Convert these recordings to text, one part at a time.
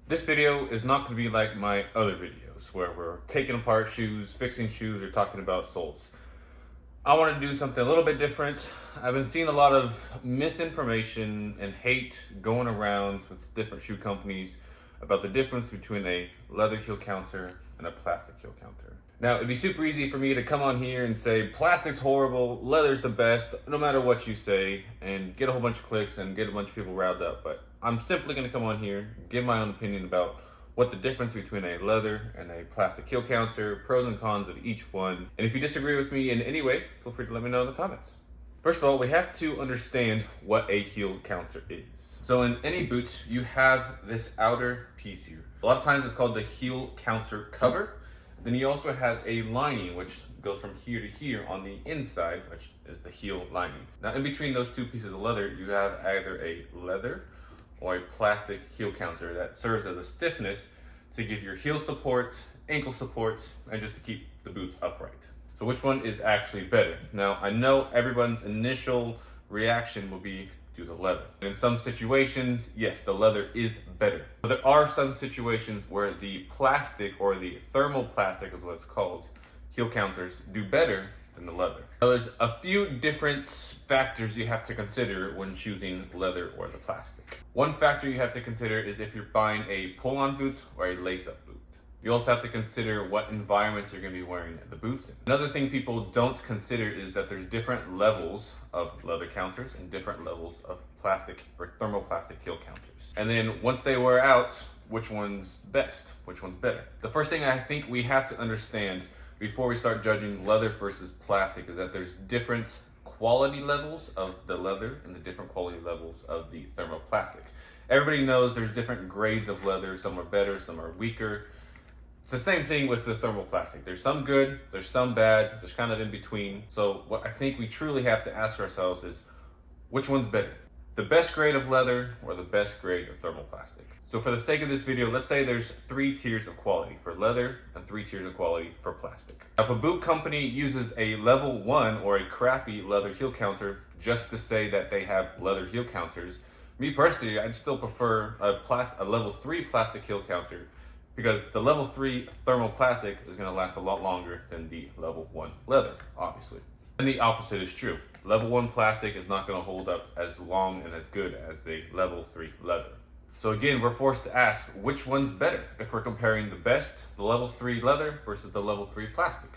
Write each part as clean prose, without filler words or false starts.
This video is not going to be like my other videos where we're taking apart shoes, fixing shoes, or talking about soles. I want to do something a little bit different. I've been seeing a lot of misinformation and hate going around with different shoe companies about the difference between a leather heel counter and a plastic heel counter. Now, it'd be super easy for me to come on here and say plastic's horrible, leather's the best, no matter what you say, and get a whole bunch of clicks and get a bunch of people riled up. But I'm simply going to come on here, give my own opinion about what the difference between a leather and a plastic heel counter, pros and cons of each one. And if you disagree with me in any way, feel free to let me know in the comments. First of all, we have to understand what a heel counter is. So in any boots, you have this outer piece here. A lot of times it's called the heel counter cover. Then you also have a lining, which goes from here to here on the inside, which is the heel lining. Now, in between those two pieces of leather, you have either a leather or a plastic heel counter that serves as a stiffness to give your heel support, ankle support, and just to keep the boots upright. So which one is actually better? Now, I know everyone's initial reaction will be to the leather. In some situations, yes, the leather is better. But there are some situations where the plastic, or the thermoplastic is what it's called, heel counters do better than the leather. Now, there's a few different factors you have to consider when choosing leather or the plastic. One factor you have to consider is if you're buying a pull-on boot or a lace-up boot. You also have to consider what environments you're going to be wearing the boots in. Another thing people don't consider is that there's different levels of leather counters and different levels of plastic or thermoplastic heel counters. And then once they wear out, which one's best? Which one's better? The first thing I think we have to understand before we start judging leather versus plastic is that there's different quality levels of the leather and the different quality levels of the thermoplastic. Everybody knows there's different grades of leather. Some are better, some are weaker. It's the same thing with the thermoplastic. There's some good, there's some bad, there's kind of in between. So what I think we truly have to ask ourselves is, which one's better? The best grade of leather or the best grade of thermoplastic? So for the sake of this video, let's say there's 3 tiers of quality for leather and 3 tiers of quality for plastic. Now, if a boot company uses a level 1 or a crappy leather heel counter just to say that they have leather heel counters, me personally, I'd still prefer a level 3 plastic heel counter, because the level 3 thermoplastic is going to last a lot longer than the level 1 leather, obviously. And the opposite is true. Level 1 plastic is not going to hold up as long and as good as the level 3 leather. So again, we're forced to ask, which one's better if we're comparing the best, the level 3 leather versus the level 3 plastic?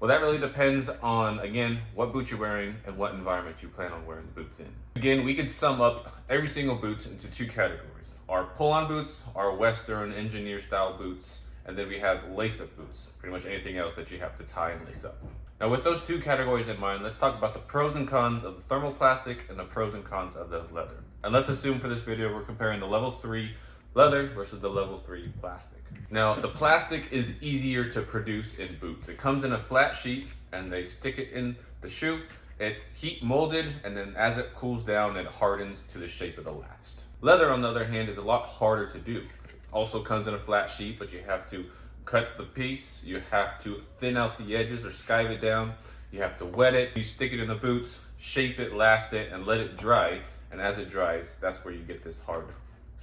Well, that really depends on, again, what boot you're wearing and what environment you plan on wearing the boots in. Again, we can sum up every single boot into 2 categories. Our pull-on boots, our Western engineer style boots, and then we have lace-up boots, pretty much anything else that you have to tie and lace up. Now, with those 2 categories in mind, let's talk about the pros and cons of the thermoplastic and the pros and cons of the leather. And let's assume for this video, we're comparing the level 3 leather versus the level 3 plastic. Now, the plastic is easier to produce in boots. It comes in a flat sheet and they stick it in the shoe. It's heat molded, and then as it cools down, it hardens to the shape of the last. Leather, on the other hand, is a lot harder to do. It also comes in a flat sheet, but you have to cut the piece, you have to thin out the edges or skive it down, you have to wet it, you stick it in the boots, shape it, last it, and let it dry. And as it dries, that's where you get this hard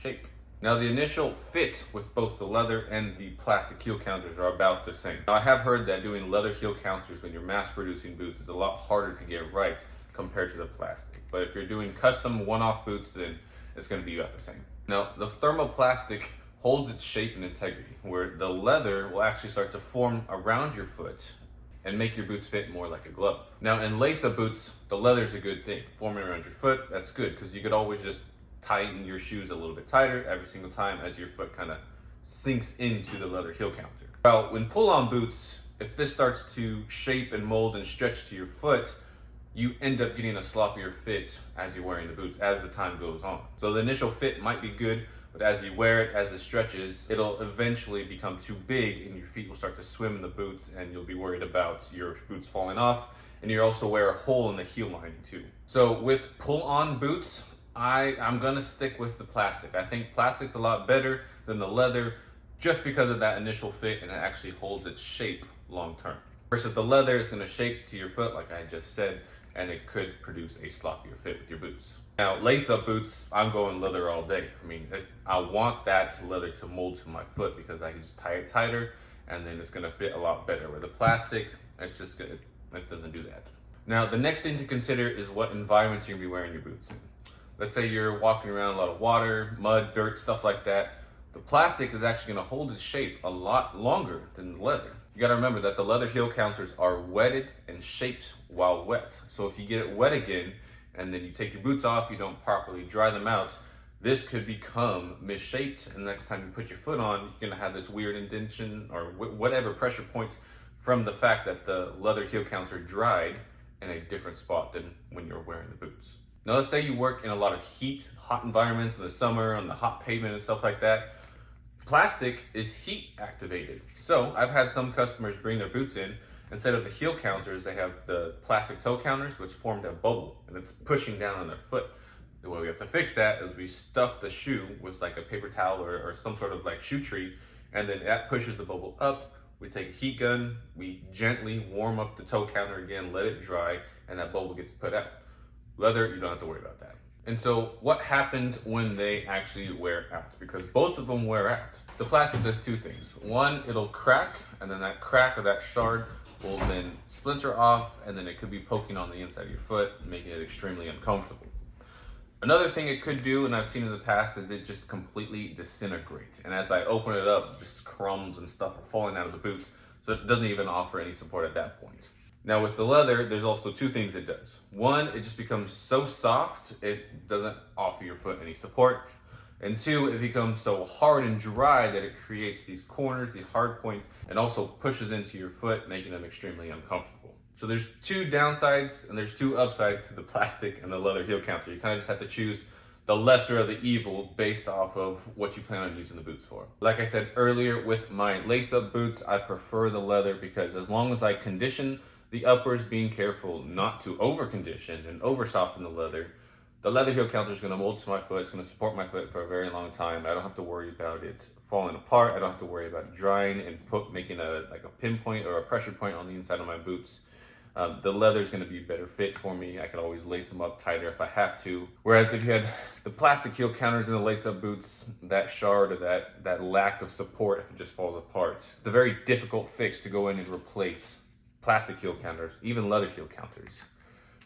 shape. Now, the initial fit with both the leather and the plastic heel counters are about the same. Now, I have heard that doing leather heel counters when you're mass producing boots is a lot harder to get right compared to the plastic. But if you're doing custom one-off boots, then it's going to be about the same. Now, the thermoplastic holds its shape and integrity, where the leather will actually start to form around your foot and make your boots fit more like a glove. Now, in lace-up boots, the leather's a good thing. Forming around your foot, that's good, because you could always just tighten your shoes a little bit tighter every single time as your foot kind of sinks into the leather heel counter. Well, when pull-on boots, if this starts to shape and mold and stretch to your foot, you end up getting a sloppier fit as you're wearing the boots as the time goes on. So the initial fit might be good, but as you wear it, as it stretches, it'll eventually become too big and your feet will start to swim in the boots, and you'll be worried about your boots falling off, and you also wear a hole in the heel lining too. So with pull-on boots, I'm gonna stick with the plastic. I think plastic's a lot better than the leather just because of that initial fit, and it actually holds its shape long term. Versus the leather is gonna shape to your foot, like I just said, and it could produce a sloppier fit with your boots. Now, lace-up boots, I'm going leather all day. I mean, I want that leather to mold to my foot because I can just tie it tighter and then it's gonna fit a lot better. With the plastic, it's just gonna, it doesn't do that. Now, the next thing to consider is what environments you're gonna be wearing your boots in. Let's say you're walking around a lot of water, mud, dirt, stuff like that. The plastic is actually gonna hold its shape a lot longer than the leather. You gotta remember that the leather heel counters are wetted and shaped while wet. So if you get it wet again, and then you take your boots off, you don't properly dry them out, this could become misshaped, and next time you put your foot on, you're gonna have this weird indentation or whatever pressure points from the fact that the leather heel counter dried in a different spot than when you're wearing the boots. Now let's say you work in a lot of heat, hot environments in the summer, on the hot pavement and stuff like that. Plastic is heat activated. So I've had some customers bring their boots in. Instead of the heel counters, they have the plastic toe counters, which formed a bubble, and it's pushing down on their foot. The way we have to fix that is we stuff the shoe with like a paper towel or some sort of like shoe tree, and then that pushes the bubble up. We take a heat gun, we gently warm up the toe counter again, let it dry, and that bubble gets put out. Leather, you don't have to worry about that. And so what happens when they actually wear out? Because both of them wear out. The plastic does two things. One, it'll crack, and then that crack or that shard will then splinter off, and then it could be poking on the inside of your foot, making it extremely uncomfortable. Another thing it could do, and I've seen in the past, is it just completely disintegrates. And as I open it up, just crumbs and stuff are falling out of the boots, so it doesn't even offer any support at that point. Now with the leather, there's also two things it does. One, it just becomes so soft, it doesn't offer your foot any support. And two, it becomes so hard and dry that it creates these corners, these hard points, and also pushes into your foot, making them extremely uncomfortable. So there's two downsides and there's two upsides to the plastic and the leather heel counter. You kind of just have to choose the lesser of the evil based off of what you plan on using the boots for. Like I said earlier, with my lace-up boots, I prefer the leather because as long as I condition the uppers, being careful not to over-condition and over-soften the leather heel counter is going to mold to my foot. It's going to support my foot for a very long time. I don't have to worry about it falling apart. I don't have to worry about it drying and making a pinpoint or a pressure point on the inside of my boots. The leather is going to be a better fit for me. I can always lace them up tighter if I have to. Whereas if you had the plastic heel counters in the lace-up boots, that shard or that lack of support, if it just falls apart, it's a very difficult fix to go in and replace plastic heel counters, even leather heel counters.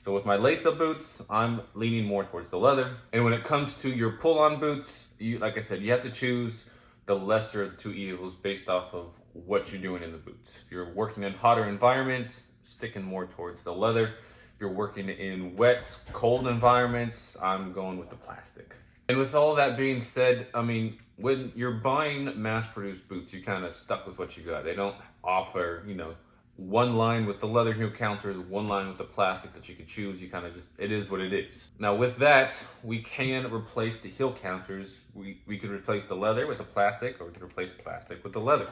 So with my lace-up boots, I'm leaning more towards the leather. And when it comes to your pull-on boots, like I said, you have to choose the lesser of the two evils based off of what you're doing in the boots. If you're working in hotter environments, sticking more towards the leather. If you're working in wet, cold environments, I'm going with the plastic. And with all that being said, I mean, when you're buying mass-produced boots, you're kind of stuck with what you got. They don't offer, one line with the leather heel counters, one line with the plastic that you could choose. You kind of just, it is what it is. Now with that, we can replace the heel counters. We could replace the leather with the plastic, or we could replace plastic with the leather.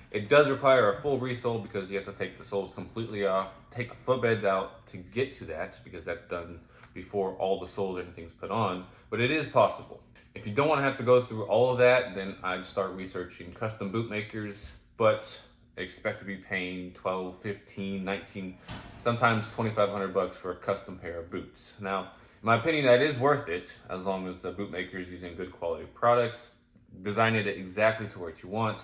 It does require a full resole because you have to take the soles completely off, take the footbeds out to get to that, because that's done before all the soles and everything's put on, but it is possible. If you don't want to have to go through all of that, then I'd start researching custom boot makers, but expect to be paying $12, $15, $19, sometimes $2,500 for a custom pair of boots. Now, in my opinion, that is worth it as long as the bootmaker is using good quality products, design it exactly to what you want.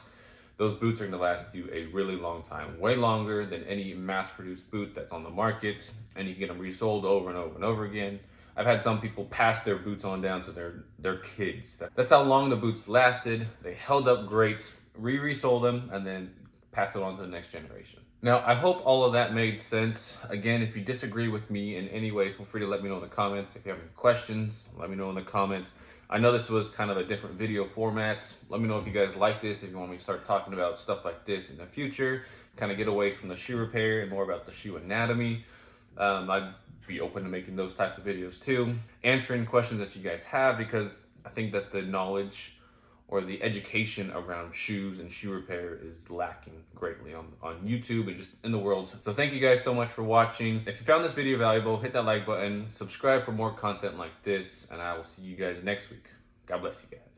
Those boots are going to last you a really long time, way longer than any mass-produced boot that's on the market, and you can get them resold over and over and over again. I've had some people pass their boots on down to their kids. That's how long the boots lasted. They held up great, resold them, and then pass it on to the next generation. Now, I hope all of that made sense. Again, if you disagree with me in any way, feel free to let me know in the comments. If you have any questions, let me know in the comments. I know this was kind of a different video format. Let me know if you guys like this, if you want me to start talking about stuff like this in the future, kind of get away from the shoe repair and more about the shoe anatomy. I'd be open to making those types of videos too. Answering questions that you guys have, because I think that the knowledge or the education around shoes and shoe repair is lacking greatly on YouTube and just in the world. So thank you guys so much for watching. If you found this video valuable, hit that like button, subscribe for more content like this, and I will see you guys next week. God bless you guys.